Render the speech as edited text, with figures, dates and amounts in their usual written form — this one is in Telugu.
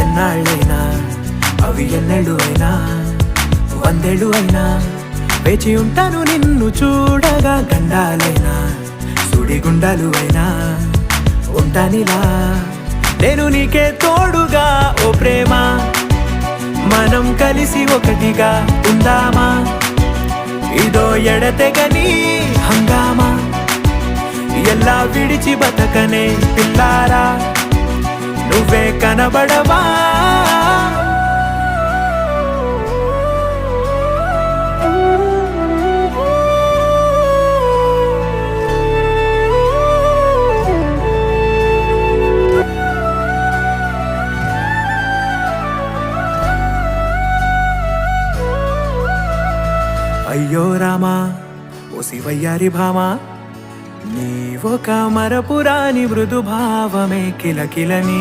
ఎన్నాళ్ళైనా అవి ఎన్నెళ్ళు అయినా వందేళ్ళు అయినా వేచి ఉంటాను నిన్ను చూడగా. గండాలైనా సుడిగుండాలు అయినా ఉంటానిలా నేను నీకే తోడుగా. ఓ ప్రేమ మనం కలిసి ఒకటిగా ఉందామా, ఇదో ఎడతెగని హంగామా. ఎలా విడిచి బతకనే పిల్లారా, నువ్వే కనబడవా. అయ్యో రామా ఓ శివయ్యారి భామా, నీవొక మరపురాని మృదు భావమే కిలకిలని